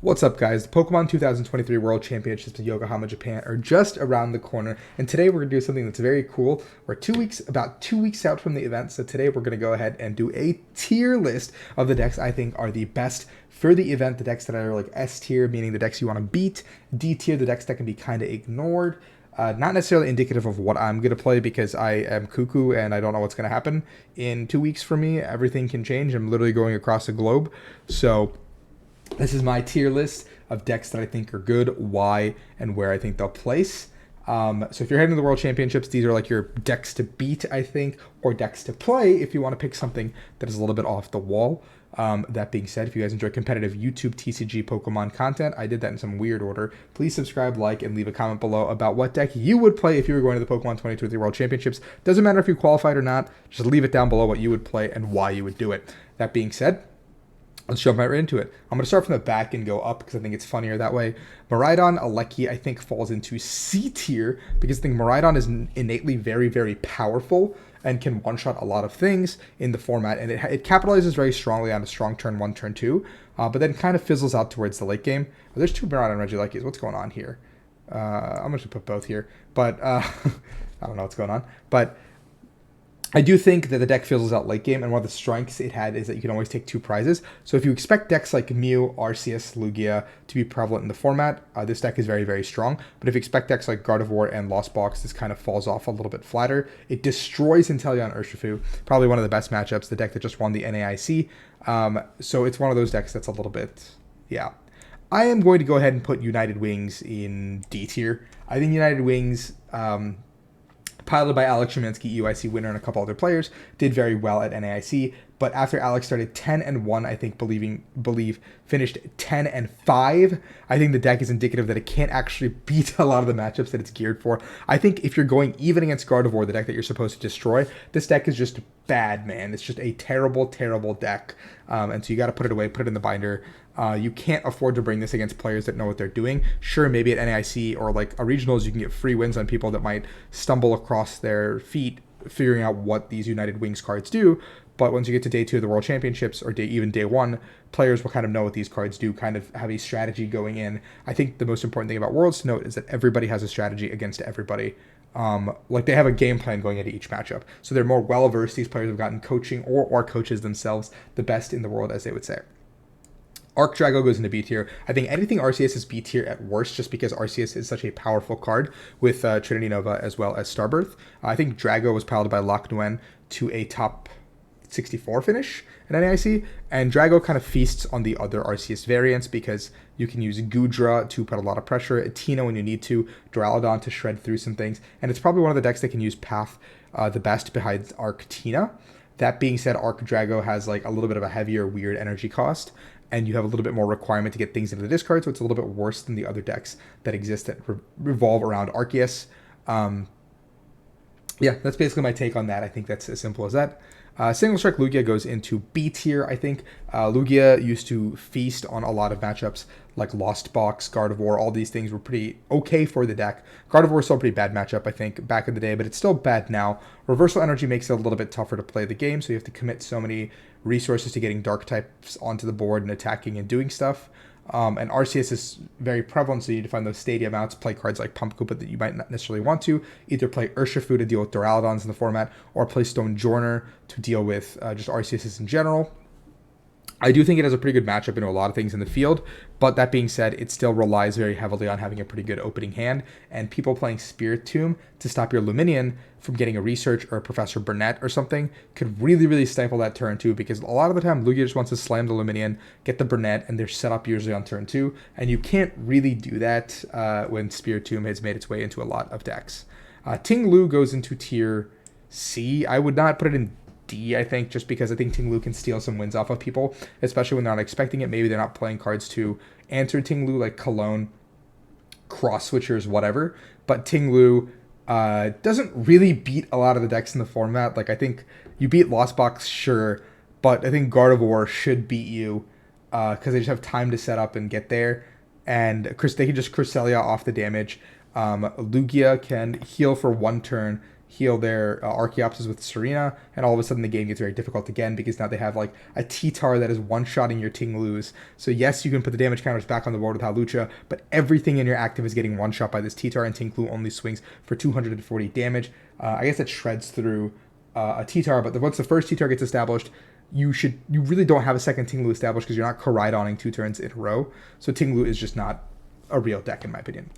What's up, guys? The Pokemon 2023 World Championships in Yokohama, Japan are just around the corner, and today we're going to do something that's very cool. We're about 2 weeks out from the event, so today we're going to go ahead and do a tier list of the decks I think are the best for the event, the decks that are like S tier, meaning the decks you want to beat, D tier, the decks that can be kind of ignored. Not necessarily indicative of what I'm going to play because I am cuckoo and I don't know what's going to happen in 2 weeks for me. Everything can change. I'm literally going across the globe, so this is my tier list of decks that I think are good, why, and where I think they'll place. So if you're heading to the World Championships, these are like your decks to beat, I think, or decks to play if you want to pick something that is a little bit off the wall. That being said, if you guys enjoy competitive YouTube TCG Pokemon content, I did that in some weird order. Please subscribe, like, and leave a comment below about what deck you would play if you were going to the Pokemon 2023 World Championships. Doesn't matter if you qualified or not, just leave it down below what you would play and why you would do it. That being said, let's jump right into it. I'm going to start from the back and go up because I think it's funnier that way. Miraidon, LAKEY, I think falls into C tier because I think Miraidon is innately very, very powerful and can one-shot a lot of things in the format. And it capitalizes very strongly on a strong turn 1, turn 2, but then kind of fizzles out towards the late game. There's two Miraidon Regielekis. What's going on here? I'm going to put both here, but I don't know what's going on. But I do think that the deck fizzles out late game, and one of the strengths it had is that you can always take two prizes. So if you expect decks like Mew, Arceus, Lugia to be prevalent in the format, this deck is very, very strong. But if you expect decks like Gardevoir and Lost Box, this kind of falls off a little bit flatter. It destroys Inteleon Urshifu, probably one of the best matchups, the deck that just won the NAIC. So it's one of those decks that's a little bit, yeah. I am going to go ahead and put United Wings in D tier. I think United Wings, piloted by Alex Szymanski, UIC winner, and a couple other players, did very well at NAIC. But after Alex started 10-1, I think believe finished 10-5. I think the deck is indicative that it can't actually beat a lot of the matchups that it's geared for. I think if you're going even against Gardevoir, the deck that you're supposed to destroy, this deck is just bad, man. It's just a terrible, terrible deck. And so you got to put it away, put it in the binder. You can't afford to bring this against players that know what they're doing. Sure, maybe at NAIC or like a regionals, you can get free wins on people that might stumble across their feet figuring out what these United Wings cards do. But once you get to day 2 of the World Championships or even day 1, players will kind of know what these cards do, kind of have a strategy going in. I think the most important thing about Worlds to note is that everybody has a strategy against everybody. Like they have a game plan going into each matchup. So they're more well-versed. These players have gotten coaching or coaches themselves, the best in the world, as they would say. Drago goes into B tier. I think anything Arceus is B tier at worst, just because Arceus is such a powerful card with Trinity Nova as well as Starbirth. I think Drago was piloted by Loc Nguyen to a top 64 finish at NAIC, and Drago kind of feasts on the other Arceus variants because you can use Goodra to put a lot of pressure, Tina when you need to, Duraludon to shred through some things, and it's probably one of the decks that can use Path the best behind Arc Tina. That being said, Arc Drago has like a little bit of a heavier, weird energy cost, and you have a little bit more requirement to get things into the discard, so it's a little bit worse than the other decks that exist that revolve around Arceus. Yeah, that's basically my take on that. I think that's as simple as that. Single Strike Lugia goes into B tier, I think. Lugia used to feast on a lot of matchups like Lost Box, Gardevoir, all these things were pretty okay for the deck. Gardevoir is still a pretty bad matchup, I think, back in the day, but it's still bad now. Reversal Energy makes it a little bit tougher to play the game, so you have to commit so many resources to getting Dark types onto the board and attacking and doing stuff. And Arceus is very prevalent, so you need to find those stadium outs, play cards like Pump Koopa that you might not necessarily want to. Either play Urshifu to deal with Duraludons in the format, or play Stone Journer to deal with just Arceus in general. I do think it has a pretty good matchup into a lot of things in the field, but that being said, it still relies very heavily on having a pretty good opening hand, and people playing Spirit Tomb to stop your Luminion from getting a Research or a Professor Burnett or something could really, really stifle that turn 2, because a lot of the time Lugia just wants to slam the Luminion, get the Burnett, and they're set up usually on turn 2, and you can't really do that when Spirit Tomb has made its way into a lot of decks. Ting Lu goes into tier C. I would not put it in D, I think, just because I think Ting Lu can steal some wins off of people, especially when they're not expecting it. Maybe they're not playing cards to answer Ting Lu, like Cologne, Cross Switchers, whatever. But Ting Lu doesn't really beat a lot of the decks in the format. Like, I think you beat Lost Box, sure, but I think Gardevoir should beat you because they just have time to set up and get there. And they can just Cresselia off the damage. Lugia can heal for 1 turn, heal their Archeopsis with Serena, and all of a sudden the game gets very difficult again because now they have like a T-Tar that is one-shotting your Ting Lus. So yes, you can put the damage counters back on the board with Hawlucha, but everything in your active is getting one-shot by this T-Tar, and Ting Lu only swings for 240 damage. I guess it shreds through a T-Tar, but once the first T-Tar gets established, you really don't have a second Ting Lu established because you're not Miraidon-ing 2 turns in a row. So Ting Lu is just not a real deck in my opinion.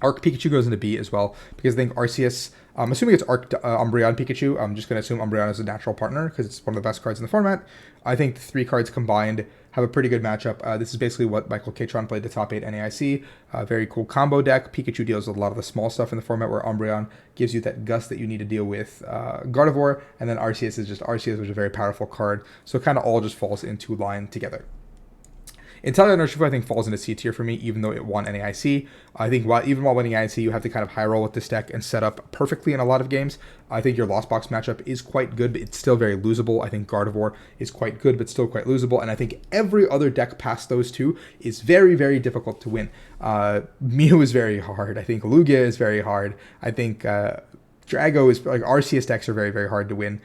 Arc Pikachu goes into B as well, because I think Arceus, I'm assuming it's Arc Umbreon Pikachu. I'm just going to assume Umbreon is a natural partner because it's one of the best cards in the format. I think the 3 cards combined have a pretty good matchup. This is basically what Michael Catron played the top 8 NAIC. Very cool combo deck. Pikachu deals with a lot of the small stuff in the format, where Umbreon gives you that gust that you need to deal with Gardevoir, and then Arceus is just Arceus, which is a very powerful card. So it kind of all just falls into line together. Inteleon Urshifu, I think, falls into C tier for me, even though it won NAIC. I think even while winning NAIC, you have to kind of high roll with this deck and set up perfectly in a lot of games. I think your Lost Box matchup is quite good, but it's still very losable. I think Gardevoir is quite good, but still quite losable. And I think every other deck past those two is very, very difficult to win. Mew is very hard. I think Lugia is very hard. I think Drago is, like, Arceus decks are very, very hard to win.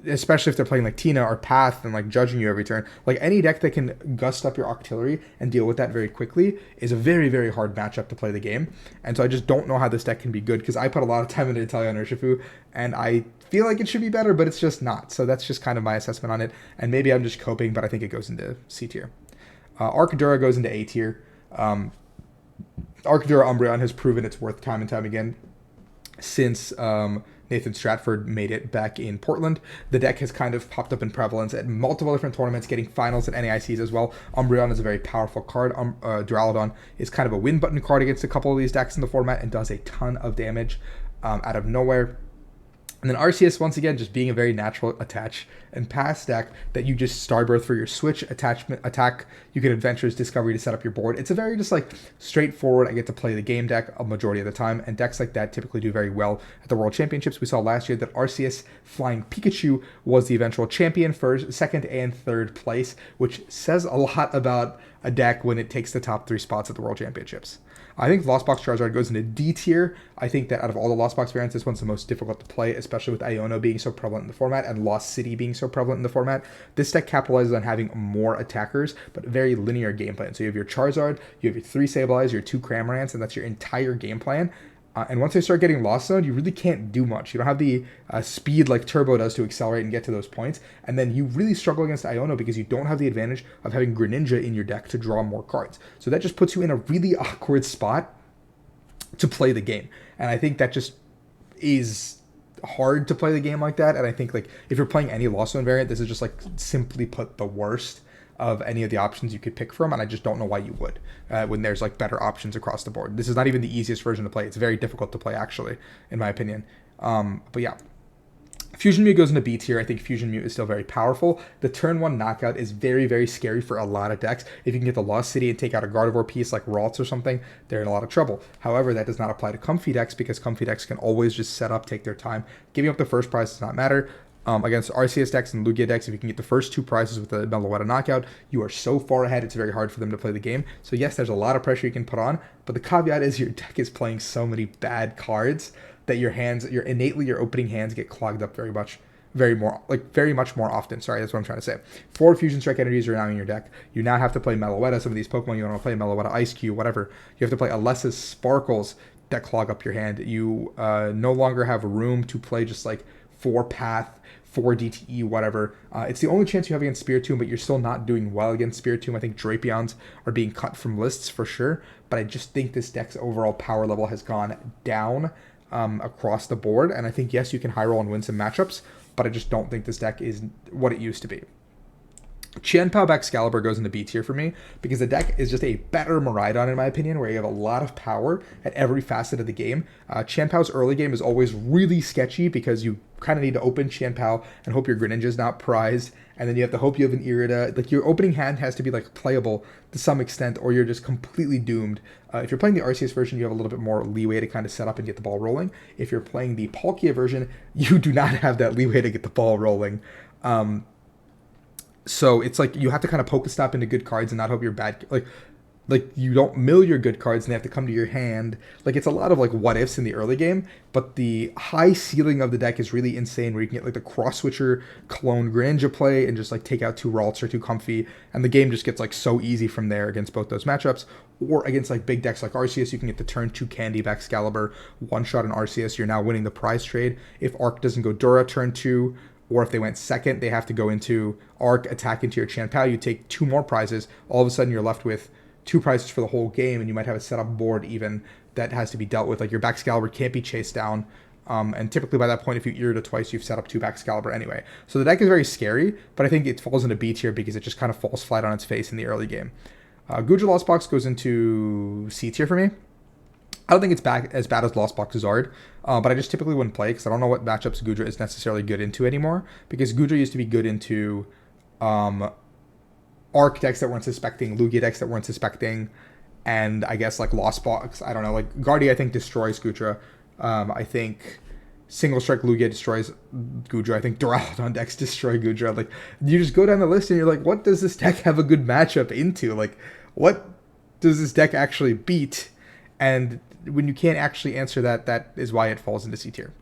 Especially if they're playing like Tina or Path and like judging you every turn. Like any deck that can gust up your Octillery and deal with that very quickly is a very, very hard matchup to play the game. And so I just don't know how this deck can be good, because I put a lot of time into Inteleon Urshifu and I feel like it should be better, but it's just not. So that's just kind of my assessment on it. And maybe I'm just coping, but I think it goes into C tier. Arcadura goes into A tier. Arcadura Umbreon has proven its worth time and time again since Nathan Stratford made it back in Portland. The deck has kind of popped up in prevalence at multiple different tournaments, getting finals at NAICs as well. Umbreon is a very powerful card. Duraludon is kind of a win button card against a couple of these decks in the format and does a ton of damage out of nowhere. And then Arceus, once again, just being a very natural attach and pass deck that you just Starbirth for your switch attack. You get Adventurous Discovery to set up your board. It's a very just like straightforward, I get to play the game deck a majority of the time, and decks like that typically do very well at the World Championships. We saw last year that Arceus Flying Pikachu was the eventual champion for second and third place, which says a lot about a deck when it takes the top 3 spots at the World Championships. I think Lost Box Charizard goes into D tier. I think that out of all the Lost Box variants, this one's the most difficult to play, especially with Iono being so prevalent in the format and Lost City being so prevalent in the format. This deck capitalizes on having more attackers, but very linear game plan. So you have your Charizard, you have your 3 Sableyes, your 2 Cramorants, and that's your entire game plan. And once they start getting Lost Zone, you really can't do much. You don't have the speed like Turbo does to accelerate and get to those points. And then you really struggle against Iono because you don't have the advantage of having Greninja in your deck to draw more cards. So that just puts you in a really awkward spot to play the game. And I think that just is hard to play the game like that. And I think like if you're playing any Lost Zone variant, this is just like simply put the worst of any of the options you could pick from, and I just don't know why you would when there's like better options across the board. This is not even the easiest version to play. It's very difficult to play, actually, in my opinion. But yeah. Fusion Mew goes into B tier. I think Fusion Mew is still very powerful. The turn 1 knockout is very, very scary for a lot of decks. If you can get the Lost City and take out a Gardevoir piece like Ralts or something, they're in a lot of trouble. However, that does not apply to Comfy decks because Comfy decks can always just set up, take their time. Giving up the first prize does not matter. Against Arceus decks and Lugia decks, if you can get the first 2 prizes with the Meloetta knockout, you are so far ahead, it's very hard for them to play the game. So yes, there's a lot of pressure you can put on, but the caveat is your deck is playing so many bad cards that your opening hands get clogged up very much more often. Sorry, that's what I'm trying to say. 4 Fusion Strike energies are now in your deck. You now have to play Meloetta. Some of these Pokemon you want to play Meloetta Ice Cube, whatever. You have to play Alessa's Sparkles that clog up your hand. You no longer have room to play just like 4 Path, 4 DTE, whatever. It's the only chance you have against Spiritomb, but you're still not doing well against Spiritomb. I think Drapions are being cut from lists for sure, but I just think this deck's overall power level has gone down across the board, and I think, yes, you can high roll and win some matchups, but I just don't think this deck is what it used to be. Chien Pao Excalibur goes into B tier for me because the deck is just a better Miraidon in my opinion, where you have a lot of power at every facet of the game. Chien Pao's early game is always really sketchy because you kind of need to open Chien Pao and hope your Greninja's not prized, and then you have to hope you have an Irida. Like your opening hand has to be like playable to some extent, or you're just completely doomed. If you're playing the Arceus version, you have a little bit more leeway to kind of set up and get the ball rolling. If you're playing the Palkia version, you do not have that leeway to get the ball rolling. So it's like you have to kind of Pokestop into good cards and not hope you're bad. Like like you don't mill your good cards and they have to come to your hand. Like it's a lot of like what ifs in the early game, but the high ceiling of the deck is really insane where you can get like the cross switcher clone Greninja play and just like take out 2 Ralts or 2 Comfy, and the game just gets like so easy from there against both those matchups. Or against like big decks like Arceus, you can get the turn 2 Candy of Excalibur, one shot in Arceus, you're now winning the prize trade. If Arc doesn't go Dura turn 2, or if they went second, they have to go into Arc, attack into your Chien Pao, you take 2 more prizes, all of a sudden you're left with 2 prizes for the whole game, and you might have a setup board even that has to be dealt with. Like your Excalibur can't be chased down, and typically by that point, if you ear it twice, you've set up 2 Excalibur anyway. So the deck is very scary, but I think it falls into B tier because it just kind of falls flat on its face in the early game. Guja Lost Box goes into C tier for me. I don't think it's as bad as Lost Box Zard, but I just typically wouldn't play because I don't know what matchups Guja is necessarily good into anymore, because Guja used to be good into Arc decks that weren't suspecting, Lugia decks that weren't suspecting, and I guess like Lost Box, I don't know, like Guardi I think destroys Guja. I think Single Strike Lugia destroys Guja. I think Duraludon decks destroy Guja. Like you just go down the list and you're like, what does this deck have a good matchup into? Like what does this deck actually beat? And when you can't actually answer that, that is why it falls into C tier.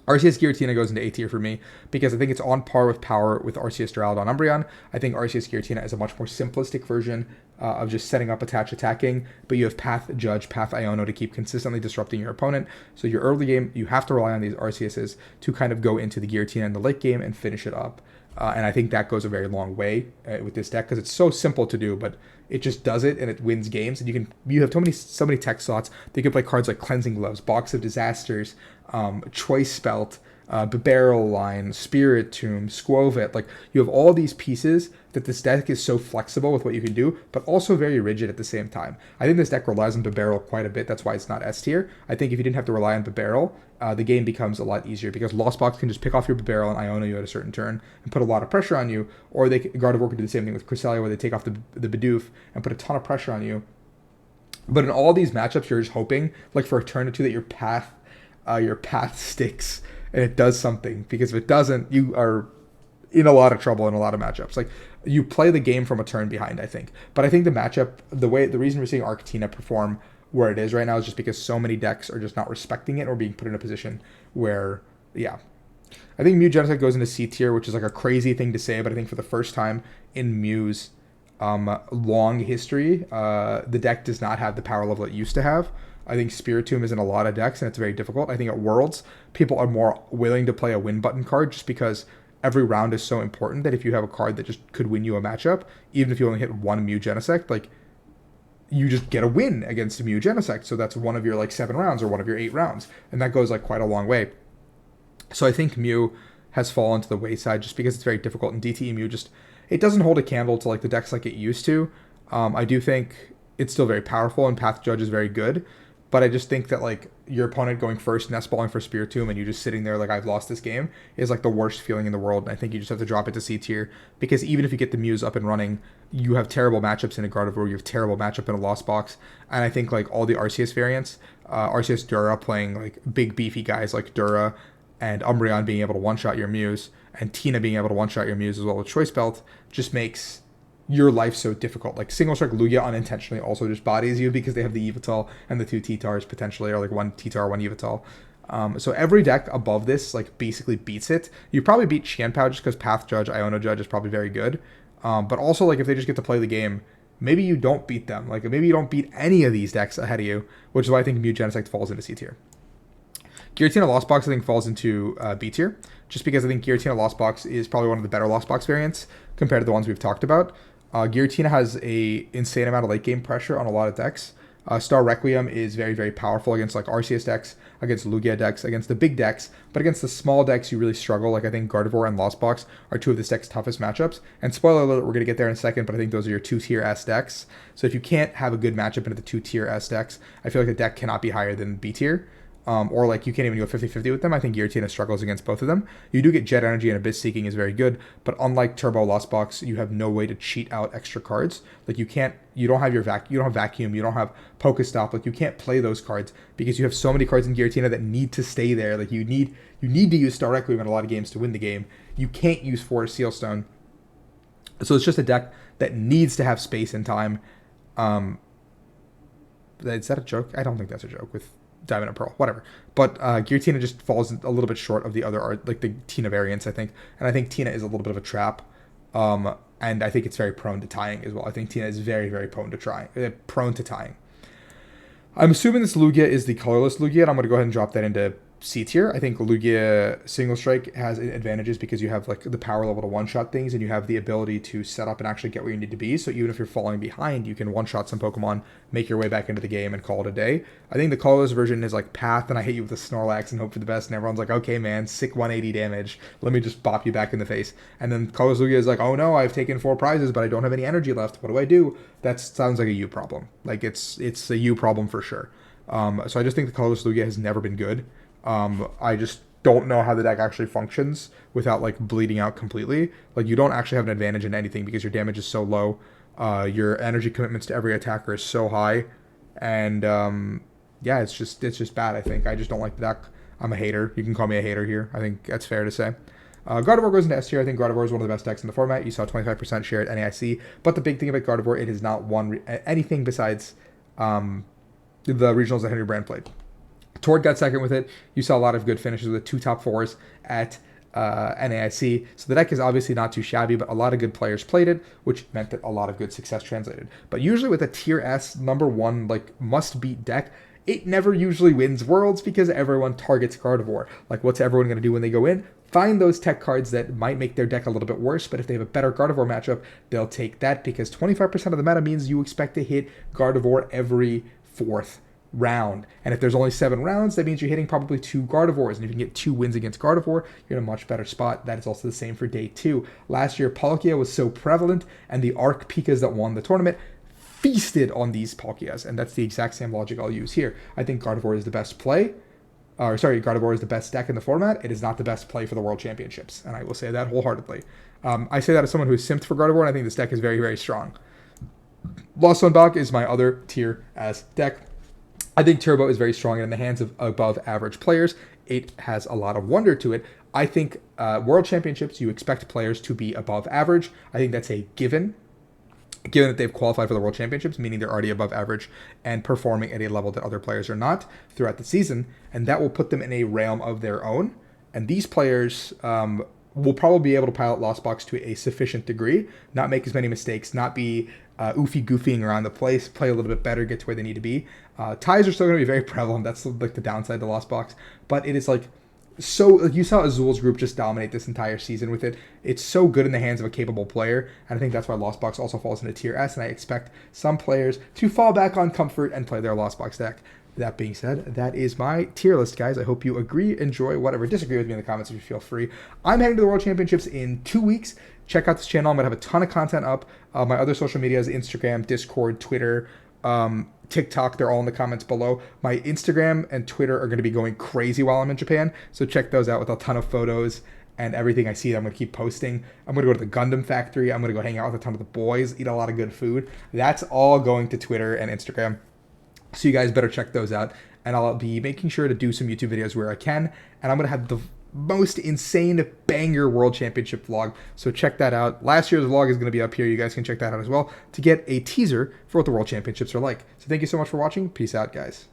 Arceus Giratina goes into A tier for me because I think it's on par with power with Arceus Duraludon Umbreon. I think Arceus Giratina is a much more simplistic version of just setting up, attach, attacking, but you have Path Judge, Path Iono to keep consistently disrupting your opponent. So your early game, you have to rely on these Arceuses to kind of go into the Giratina in the late game and finish it up. And I think that goes a very long way with this deck because it's so simple to do, but it just does it and it wins games. And you have so many tech slots that you can play cards like Cleansing Gloves, Box of Disasters, Choice Spelt, Barrel Line, Spirit Tomb, Squovit. Like you have all these pieces that this deck is so flexible with what you can do, but also very rigid at the same time. I think this deck relies on Barrel quite a bit. That's why it's not S tier. I think if you didn't have to rely on Barrel, the game becomes a lot easier because Lost Box can just pick off your Barrel and Iono you at a certain turn and put a lot of pressure on you, or Gardevoir can do the same thing with Cresselia where they take off the Bidoof and put a ton of pressure on you. But in all these matchups, you're just hoping, like for a turn or two, that your path sticks and it does something. Because if it doesn't, you are in a lot of trouble in a lot of matchups. Like you play the game from a turn behind, I think. But I think the matchup, the reason we're seeing Arctina perform where it is right now is just because so many decks are just not respecting it or being put in a position where, yeah. I think Mew Genesect goes into C tier, which is like a crazy thing to say, but I think for the first time in Mew's long history, the deck does not have the power level it used to have. I think Spiritomb is in a lot of decks, and it's very difficult. I think at Worlds, people are more willing to play a win button card just because every round is so important that if you have a card that just could win you a matchup, even if you only hit one Mew Genesect, like, you just get a win against a Mew Genesect. So that's one of your, like, 7 rounds or one of your 8 rounds. And that goes, like, quite a long way. So I think Mew has fallen to the wayside just because it's very difficult. And DTE Mew just, it doesn't hold a candle to, like, the decks like it used to. I do think it's still very powerful, and Path Judge is very good. But I just think that, like, your opponent going first, nest balling for Spiritomb, and you just sitting there like, I've lost this game, is, like, the worst feeling in the world. And I think you just have to drop it to C tier. Because even if you get the Mews up and running, you have terrible matchups in a Gardevoir, you have terrible matchup in a Lost Box. And I think, like, all the Arceus variants, Arceus Dura playing, like, big beefy guys like Dura, and Umbreon being able to one-shot your Mews, and Tina being able to one-shot your Mews as well with Choice Belt, just makes your life so difficult. Like, Single Strike Lugia unintentionally also just bodies you because they have the Yveltal and the 2 T-Tars potentially, or like 1 T-Tar, 1 Yveltal. So every deck above this, like, basically beats it. You probably beat Chien Pao just because Path Judge, Iono Judge is probably very good. But also, like, if they just get to play the game, maybe you don't beat them. Like, maybe you don't beat any of these decks ahead of you, which is why I think Mew Genesect falls into C tier. Giratina Lost Box, I think, falls into B tier, just because I think Giratina Lost Box is probably one of the better Lost Box variants compared to the ones we've talked about. Giratina has a insane amount of late game pressure on a lot of decks. Star Requiem is very, very powerful against, like, Arceus decks, against Lugia decks, against the big decks, but against the small decks you really struggle. Like, I think Gardevoir and Lost Box are 2 of this deck's toughest matchups. And spoiler alert, we're going to get there in a second, but I think those are your 2-tier S decks. So if you can't have a good matchup into the 2-tier S decks, I feel like the deck cannot be higher than B tier. Or, like, you can't even go 50-50 with them. I think Giratina struggles against both of them. You do get Jet Energy, and Abyss Seeking is very good, but unlike Turbo Lost Box, you have no way to cheat out extra cards. Like, you don't have Vacuum, you don't have Pokestop. Like, you can't play those cards because you have so many cards in Giratina that need to stay there. Like, you need to use Star Requiem in a lot of games to win the game. You can't use Forest Sealstone. So it's just a deck that needs to have space and time. Is that a joke? I don't think that's a joke with Diamond and Pearl, whatever. But Giratina just falls a little bit short of the other art, like the Tina variants, I think. And I think Tina is a little bit of a trap. And I think it's very prone to tying as well. I think Tina is very, very prone to tying. I'm assuming this Lugia is the colorless Lugia, and I'm going to go ahead and drop that into C tier. I think Lugia Single Strike has advantages because you have like the power level to one-shot things, and you have the ability to set up and actually get where you need to be. So even if you're falling behind, you can one-shot some Pokemon, make your way back into the game, and call it a day. I think the colorless version is like Path, and I hit you with a Snorlax and hope for the best, and everyone's like, okay, man, sick 180 damage. Let me just bop you back in the face. And then colorless Lugia is like, oh no, I've taken 4 prizes, but I don't have any energy left. What do I do? That sounds like a you problem. Like it's a you problem for sure. So I just think the colorless Lugia has never been good. I just don't know how the deck actually functions without like bleeding out completely. Like you don't actually have an advantage in anything because your damage is so low. Your energy commitments to every attacker is so high, and yeah, it's just bad. I think I just don't like the deck. I'm a hater. You can call me a hater here. I think that's fair to say. Gardevoir goes into S tier. I think Gardevoir is one of the best decks in the format. You saw 25% share at NAIC, but the big thing about Gardevoir, it has not won anything besides the regionals that Henry Brand played. Tord got second with it. You saw a lot of good finishes with 2 top 4s at NAIC. So the deck is obviously not too shabby, but a lot of good players played it, which meant that a lot of good success translated. But usually with a tier S number 1 like must-beat deck, it never usually wins Worlds because everyone targets Gardevoir. Like what's everyone going to do when they go in? Find those tech cards that might make their deck a little bit worse, but if they have a better Gardevoir matchup, they'll take that because 25% of the meta means you expect to hit Gardevoir every 4th round. And if there's only 7 rounds, that means you're hitting probably 2 Gardevoirs. And if you can get 2 wins against Gardevoir, you're in a much better spot. That is also the same for day 2. Last year, Palkia was so prevalent, and the Arc Pikas that won the tournament feasted on these Palkias. And that's the exact same logic I'll use here. I think Gardevoir is the best play. Gardevoir is the best deck in the format. It is not the best play for the World Championships. And I will say that wholeheartedly. I say that as someone who's simped for Gardevoir, and I think this deck is very, very strong. Lost on Bach is my other tier as deck. I think Turbo is very strong, and in the hands of above average players, it has a lot of wonder to it. I think World Championships, you expect players to be above average. I think that's a given that they've qualified for the World Championships, meaning they're already above average and performing at a level that other players are not throughout the season, and that will put them in a realm of their own. And these players will probably be able to pilot Lost Box to a sufficient degree, not make as many mistakes, not be goofing around the place, play a little bit better, get to where they need to be. Ties are still going to be very prevalent. That's like the downside to Lost Box, but it is like so. Like you saw Azul's group just dominate this entire season with it. It's so good in the hands of a capable player, and I think that's why Lost Box also falls into tier S. And I expect some players to fall back on comfort and play their Lost Box deck. That being said, that is my tier list, guys. I hope you agree, enjoy, whatever. Disagree with me in the comments if you feel free. I'm heading to the World Championships in 2 weeks. Check out this channel. I'm going to have a ton of content up. My other social media is Instagram, Discord, Twitter, TikTok. They're all in the comments below. My Instagram and Twitter are going to be going crazy while I'm in Japan. So check those out with a ton of photos and everything I see that I'm going to keep posting. I'm going to go to the Gundam factory. I'm going to go hang out with a ton of the boys, eat a lot of good food. That's all going to Twitter and Instagram. So you guys better check those out. And I'll be making sure to do some YouTube videos where I can. And I'm going to have the most insane banger World Championship vlog. So check that out. Last year's vlog is going to be up here. You guys can check that out as well to get a teaser for what the World Championships are like. So thank you so much for watching. Peace out, guys.